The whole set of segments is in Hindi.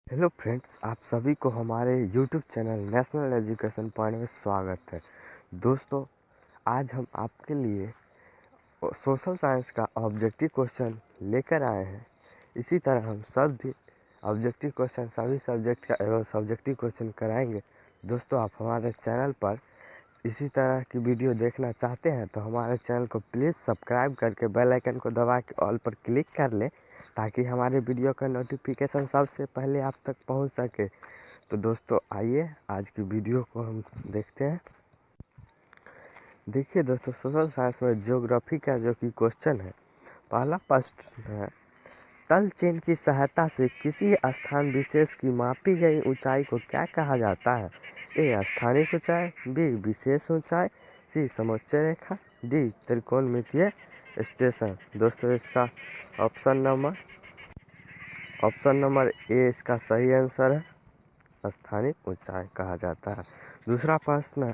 हेलो फ्रेंड्स, आप सभी को हमारे YouTube channel national education point में स्वागत है। दोस्तों, आज हम आपके लिए सोशल साइंस का ऑब्जेक्टिव क्वेश्चन लेकर आए हैं। इसी तरह हम सब भी ऑब्जेक्टिव क्वेश्चन सभी सब्जेक्ट का एवं सब्जेक्टिव क्वेश्चन कराएंगे। दोस्तों, आप हमारे चैनल पर इसी तरह की वीडियो देखना चाहते हैं तो हमारे चैनल को प्लीज़ सब्सक्राइब करके बेल आइकन को दबा के ऑल पर क्लिक कर लें, ताकि हमारे वीडियो का नोटिफिकेशन सबसे पहले आप तक पहुंच सके। तो दोस्तों, आइए आज की वीडियो को हम देखते हैं। देखिए दोस्तों, सोशल साइंस में ज्योग्राफी का जो कि क्वेश्चन है, पहला प्रश्न है, तल चिन्ह की सहायता से किसी स्थान विशेष की मापी गई ऊंचाई को क्या कहा जाता है? ए स्थानिक ऊंचाई, बी विशेष ऊंचाई, सी समोच्च रेखा, डी त्रिकोणमितीय स्टेशन। दोस्तों, इसका ऑप्शन नंबर ए इसका सही आंसर है, स्थानिक ऊंचाई कहा जाता है। दूसरा प्रश्न,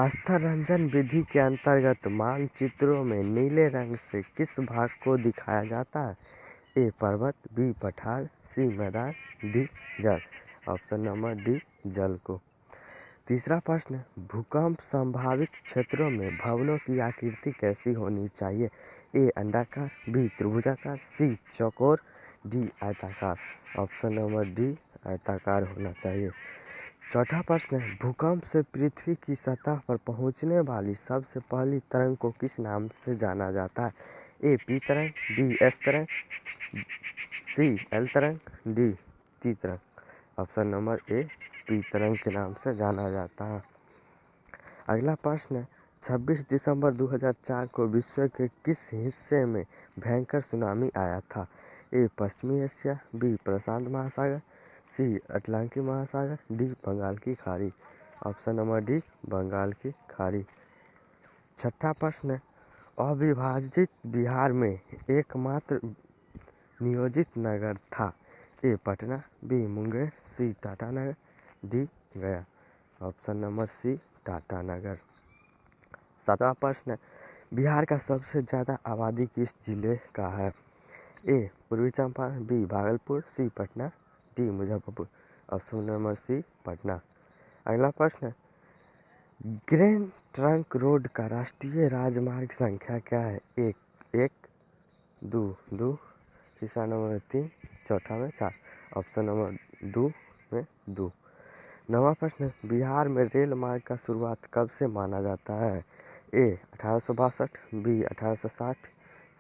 स्तर रंजन विधि के अंतर्गत मानचित्रों में नीले रंग से किस भाग को दिखाया जाता है? ए पर्वत, बी पठार, सी मैदान, डी जल। ऑप्शन नंबर डी जल को। तीसरा प्रश्न, भूकंप संभावित क्षेत्रों में भवनों की आकृति कैसी होनी चाहिए? ए अंडाकार, बी त्रिभुजाकार, सी चौकोर, डी आयताकार। ऑप्शन नंबर डी आयताकार होना चाहिए। चौथा प्रश्न है, भूकंप से पृथ्वी की सतह पर पहुंचने वाली सबसे पहली तरंग को किस नाम से जाना जाता है? ए पी तरंग, बी एस तरंग, सी एल तरंग, डी टी तरंग। ऑप्शन नंबर ए पी तरंग के नाम से जाना जाता है। अगला प्रश्न है, 26 दिसंबर 2004 को विश्व के किस हिस्से में भयंकर सुनामी आया था? ए पश्चिमी एशिया, बी प्रशांत महासागर, सी अटलांटिक महासागर, डी बंगाल की खाड़ी। ऑप्शन नंबर डी बंगाल की खाड़ी। छठा प्रश्न है, अविभाजित बिहार में एकमात्र नियोजित नगर था? A Patna, B Munger, C Tatanagar, D Gaya. Option number C Tatanagar. सातवां प्रश्न है, बिहार का सबसे ज़्यादा आबादी किस जिले का है? A Purvi Champaran, B Bhagalpur, C Patna, D Muzaffarpur. Option number C Patna. अगला प्रश्न है, ग्रैंड ट्रंक रोड का राष्ट्रीय राजमार्ग संख्या क्या है? एक, दो, तीसरा नंबर 3, चौथा में 4। ऑप्शन नंबर 2 में 2। नवा प्रश्न, बिहार में रेल मार्ग का शुरुआत कब से माना जाता है? ए 1862, बी 1860,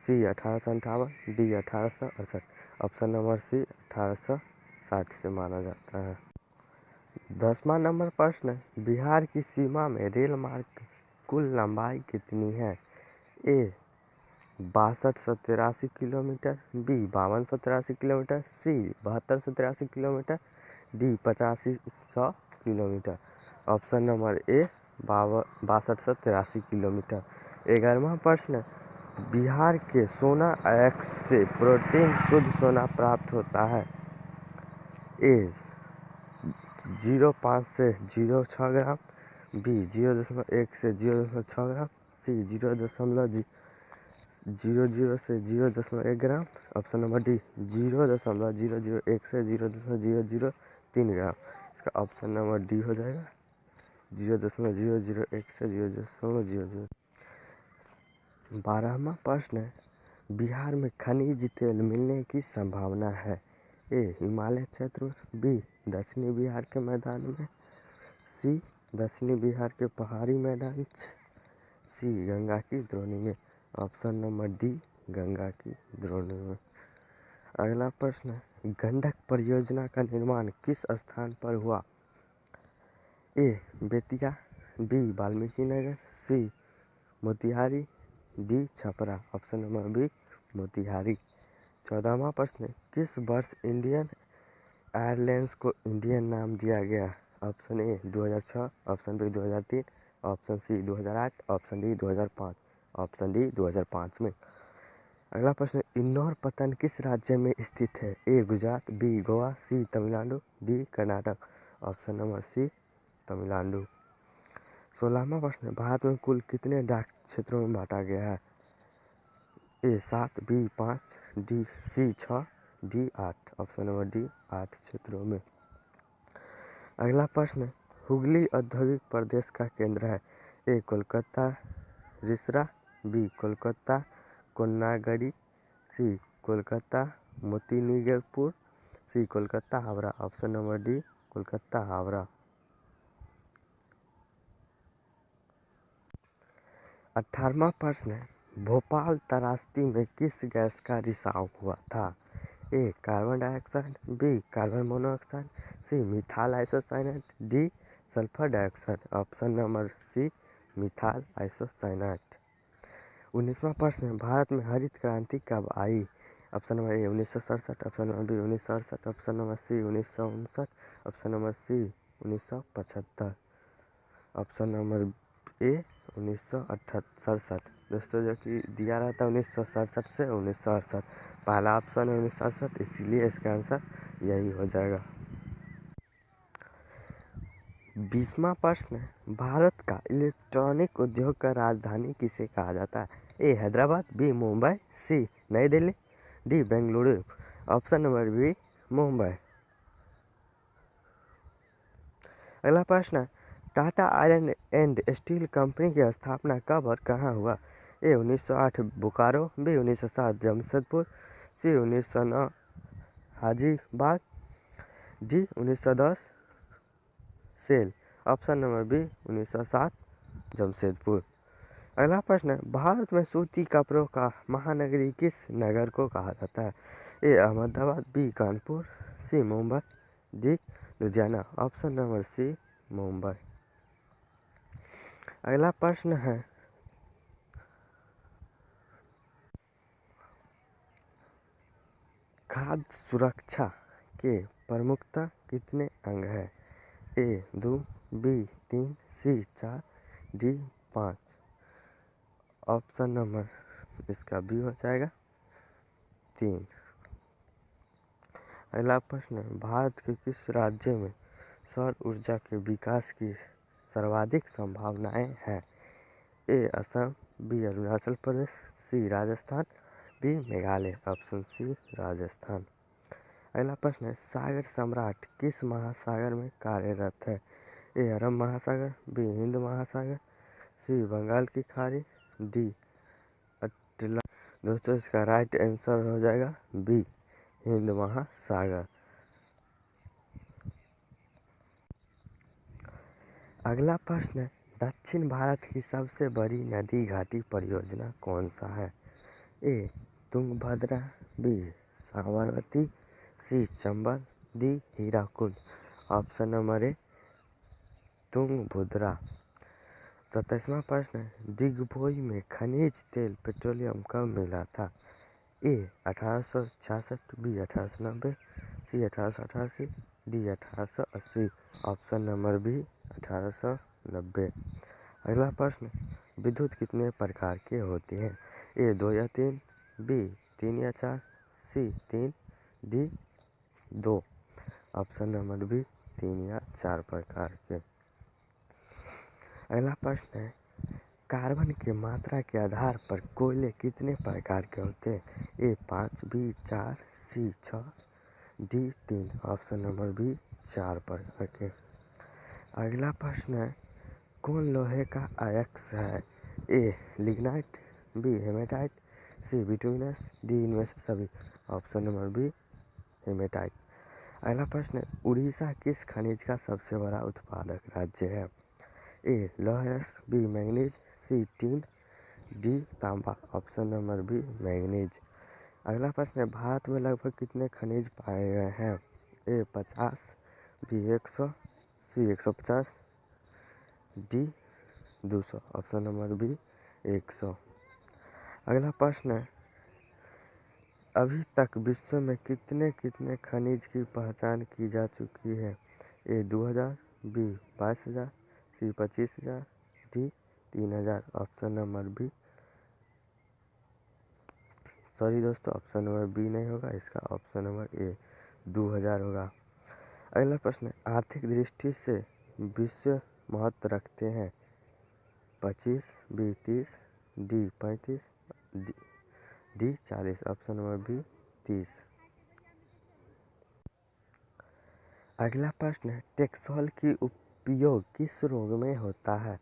सी 1858, डी 1868। ऑप्शन नंबर सी 1860 से माना जाता है। 10वां नंबर प्रश्न, बिहार की सीमा में रेल मार्ग की कुल लंबाई कितनी है? A 6283 kilometre, B 5283 kilometre, C 7283 kilometre, D 8500 kilometre. Option number A 6283 kilometre. 11वां प्रश्न, बिहार के सोना अयस्क से प्रोटीन शुद्ध सोना प्राप्त होता है? ए 0.5 से 0.6 ग्राम, बी 0.1 से 0.6 ग्राम, सी 0.00 से 0.1 ग्राम। ऑप्शन नंबर डी 0.001 से 0.003 ग्राम। इसका ऑप्शन नंबर डी हो जाएगा, 0.001 से 0.00। 12वां प्रश्न है, बिहार में खनिज तेल मिलने की संभावना है? ए हिमालय क्षेत्र में, बी दक्षिणी बिहार के मैदान में, सी दक्षिणी बिहार के पहाड़ी मैदान, सी गंगा की द्रोणी में। ऑप्शन नंबर डी गंगा की द्रोणी में। अगला प्रश्न है, गंडक परियोजना का निर्माण किस स्थान पर हुआ? A Bettiah, B Valmiki Nagar, C Motihari, D Chhapra. Option number B Motihari. 14वां प्रश्न, किस वर्ष इंडियन एयरलाइंस को इंडियन नाम दिया गया? Option A 2006, option B 2003, option C 2008, option D 2005। Option D 2005 में। अगला प्रश्न, इंदौर पत्तन किस राज्य में स्थित है? A Gujarat, B Goa, C Tamil Nadu, D Karnataka. Option number C Tamil Nadu. 16वां प्रश्न, भारत में कुल कितने डाक क्षेत्रों में बांटा गया है? A 7, B 5, D C 6, D 8। Option number D 8 क्षेत्रों में। अगला प्रश्न, हुगली औद्योगिक प्रदेश का केंद्र है। A Kolkata Rishra, B Kolkata Konnagar, C Kolkata Motinigarpur, C Kolkata Howrah. Option number D Kolkata Howrah. 18वां प्रश्न है, भोपाल त्रासदी में किस गैस का रिसाव हुआ था? A carbon dioxide, B carbon monoxide, C methyl isocyanate, D sulphur dioxide. Option number C methyl isocyanate. 19वां प्रश्न है, भारत में हरित क्रांति कब आई? Option number A 1967, option number B 1968, option number C 1959, option number C 1975, option number A 1967। दोस्तों जो कि दिया रहता है 1967 से 1968, पहला ऑप्शन है 1968, इसीलिए इसका आंसर यही हो जाएगा। 20वां प्रश्न है, भारत का इलेक्ट्रॉनिक उद्योग का राजधानी किसे कहा जाता है? A Hyderabad, B Mumbai, C Nai Delhi, D Bengaluru. Option number B Mumbai. अगला प्रश्न है, Tata iron and steel company की स्थापना कब और कहाँ हुआ? A 1908 Bokaro, B 1907 Jamshedpur, C 1909 Hajibagh, D 1910 SAIL. Option number B 1907 Jamshedpur. अगला प्रश्न है, भारत में सूती कपड़ों का महानगरी किस नगर को कहा जाता है? A Ahmedabad, B Kanpur, C Mumbai, D Ludhiana. Option number C Mumbai. अगला प्रश्न है, खाद्य सुरक्षा के प्रमुखता कितने अंग हैं? ए 2, बी 3, सी 4, डी 5। ऑप्शन नंबर इसका बी हो जाएगा 3। अगला प्रश्न है, भारत के किस राज्य में सौर ऊर्जा के विकास की सर्वाधिक संभावनाएं हैं? A Assam, B Arunachal Pradesh, C Rajasthan, B Meghalaya. Option C Rajasthan. अगला प्रश्न है, सागर सम्राट किस महासागर में कार्यरत है? ए अरब महासागर, बी हिंद महासागर, सी बंगाल की खाड़ी, डी अटलांटिक। दोस्तों इसका राइट आंसर हो जाएगा बी हिंद महासागर। अगला प्रश्न है, दक्षिण भारत की सबसे बड़ी नदी घाटी परियोजना कौन सा है? A Tungabhadra, B Sabarmati, C Chambal, D Hirakud. Option number A Tungabhadra. 27वां प्रश्न है, डिगबोई में खनिज तेल पेट्रोलियम कब मिला था? A 1866, B 1890, C 1888, D 1880। Option number B 1890। अगला प्रश्न, विद्युत कितने प्रकार के होते हैं? ए 2 या 3, बी 3 या 4, सी 3, डी 2। ऑप्शन नंबर बी 3 या 4 प्रकार के। अगला प्रश्न है, कार्बन की मात्रा के आधार पर कोयले कितने प्रकार के होते हैं? ए 5, बी 4, सी 6, डी 3। ऑप्शन नंबर बी 4 प्रकार के। अगला प्रश्न है, कौन लोहे का अयस्क है? A lignite, B hematite, C bituminous, D इनमें से सभी। Option number B hematite. अगला प्रश्न है, उड़ीसा किस खनिज का सबसे बड़ा उत्पादक राज्य है? ए लौह, B manganese, C tin, D तांबा। Option number B manganese. अगला प्रश्न है, भारत में लगभग कितने खनिज पाए गए हैं? A 50, B 100, C 150, D 200। Option number B 100। अगला प्रश्न है, अभी तक विश्व में कितने खनिज की पहचान की जा चुकी है? A 2000, B 22,000, C 25,000, D 3,000। Option number B sorry दोस्तों, ऑप्शन नंबर बी नहीं होगा, इसका ऑप्शन नंबर ए 2000 होगा। अगला प्रश्न है, आर्थिक दृष्टि से विश्व महत्व रखते हैं? 25, B 30, D 35, D 40। Option number B 30। अगला प्रश्न है, टेक्सोल की उपयोग किस रोग में होता है?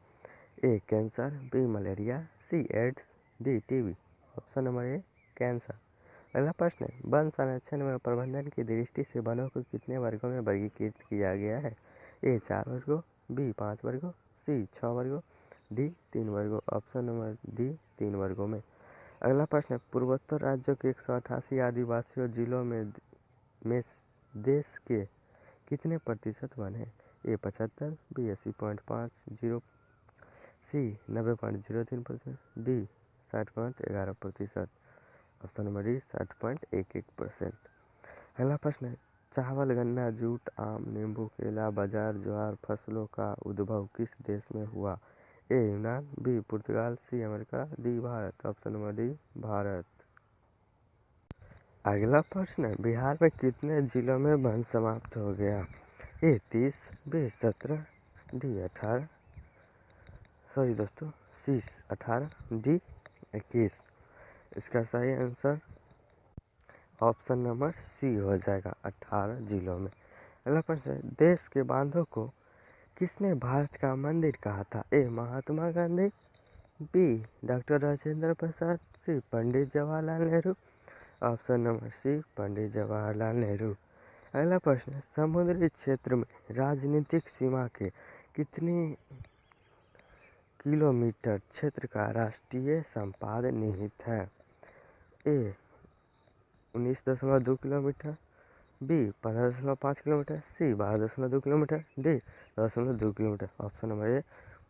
A cancer, B malaria, C AIDS, D TB. Option number A cancer. अगला प्रश्न है, वन संरक्षण व प्रबंधन की दृष्टि से वनों को कितने वर्गों में वर्गीकृत किया गया है? ए 4 वर्गों, बी 5 वर्गों, सी 6 वर्गों, डी 3 वर्गों। ऑप्शन नंबर डी 3 वर्गों में। अगला प्रश्न है, पूर्वोत्तर राज्यों के 188 आदिवासी जिलों में देश के कितने प्रतिशत वन है? ए 75, बी 80.50, सी 90.03%, डी 60.11%। Option number D 60.11%। अगला प्रश्न है, चावल, गन्ना, जूट, आम, नींबू, केला, बाजरा, ज्वार फसलों का उद्भव किस देश में हुआ? ए यूनान, बी पुर्तगाल, C America, D Bharat. Option number D Bharat. अगला प्रश्न है, बिहार में कितने जिलों में वन समाप्त हो गया? ए 30, बी 17, डी 18, सॉरी दोस्तों सी 18, डी 21। इसका सही आंसर ऑप्शन नंबर सी हो जाएगा, 18 जिलों में। अगला प्रश्न है, देश के बांधों को किसने भारत का मंदिर कहा था? A Mahatma Gandhi, B doctor Rajendra Prasad, C Pandit Jawaharlal Nehru. Option number C Pandit Jawaharlal Nehru. अगला प्रश्न है, समुद्री क्षेत्र में राजनीतिक सीमा के कितनी किलोमीटर क्षेत्र का राष्ट्रीय संपाद निहित है? A 19.2 kilometre, B 15.5 kilometre, C 12.2 kilometre, D 10.2 kilometre. Option number A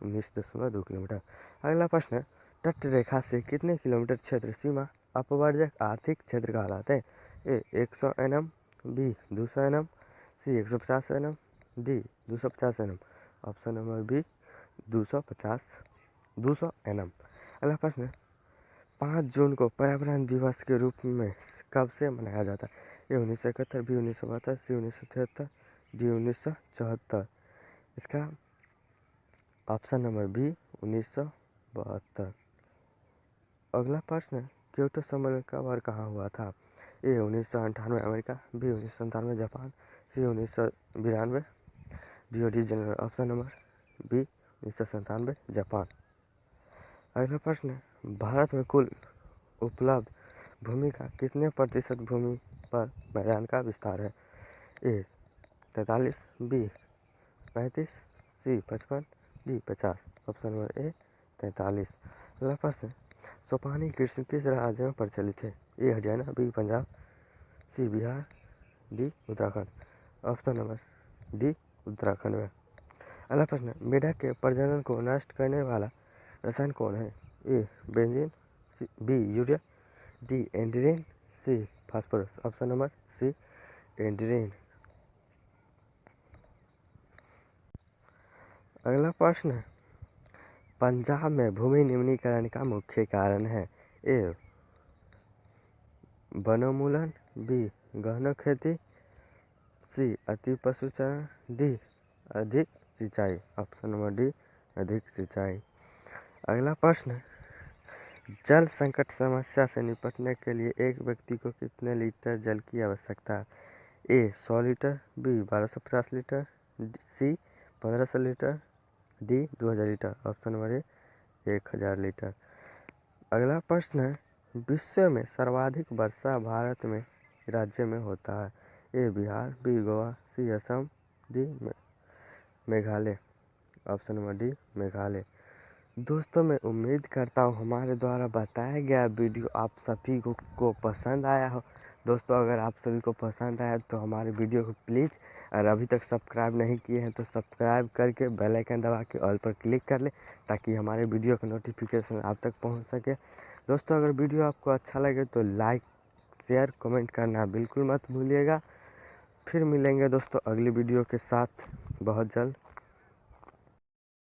19.2 kilometre. अगला प्रश्न है, तट रेखा से कितने किलोमीटर क्षेत्र सीमा अपवर्जक आर्थिक क्षेत्र कहलाते हैं? A 100 nm, B 200 nm, C 150 nm, D 250 nm। Option number B 200 nm। अगला प्रश्न है, 5 जून को पर्यावरण दिवस के रूप में कब से मनाया जाता है? ए 1971, बी 1972, सी 1973, डी 1974। इसका ऑप्शन नंबर बी 1972। अगला प्रश्न है, क्योटो सम्मेलन कब और कहाँ हुआ था? A 1998 America, B 1997 Japan, C 1992 Rio de Janeiro. Option number B 1997 Japan. अगला प्रश्न है, भारत में कुल उपलब्ध भूमि का कितने प्रतिशत भूमि पर मैदान का विस्तार है? A 43, B 35, C 55, D 50। Option number A 43। अगला प्रश्न है, सोपानी कृषि किस राज्य में प्रचलित है? A Haryana, B Punjab, C Bihar, D Uttarakhand. Option number D Uttarakhand में। अगला प्रश्न है, मेढक के प्रजनन को नष्ट करने वाला रसायन कौन है? ए बेंजीन, बी यूरिया, डी एंड्रीन, सी फास्फोरस। ऑप्शन नंबर सी एंड्रीन। अगला प्रश्न है, पंजाब में भूमि निम्नीकरण का मुख्य कारण है? ए वनोन्मूलन, बी गहन खेती, सी अति पशुचारण, डी अधिक सिंचाई। ऑप्शन नंबर डी अधिक सिंचाई। अगला प्रश्न है, जल संकट समस्या से निपटने के लिए एक व्यक्ति को कितने लीटर जल की आवश्यकता है? A 100 litre, B 1250 litre, C 1500 litre, D 2000 litre. Option number A 1000 litre. अगला प्रश्न है, विश्व में सर्वाधिक वर्षा भारत में राज्य में होता है? A Bihar, B Goa, C Assam, D Meghalaya. Option number D Meghalaya. दोस्तों मैं उम्मीद करता हूँ हमारे द्वारा बताया गया वीडियो आप सभी को पसंद आया हो। दोस्तों अगर आप सभी को पसंद आया तो हमारे वीडियो को प्लीज़, और अभी तक सब्सक्राइब नहीं किए हैं तो सब्सक्राइब करके बेल आइकन दबा के ऑल पर क्लिक कर ले, ताकि हमारे वीडियो का नोटिफिकेशन आप तक पहुँच सके। दोस्तों अगर वीडियो आपको अच्छा लगे तो लाइक, शेयर, कमेंट करना बिल्कुल मत भूलिएगा। फिर मिलेंगे दोस्तों अगली वीडियो के साथ बहुत जल्द।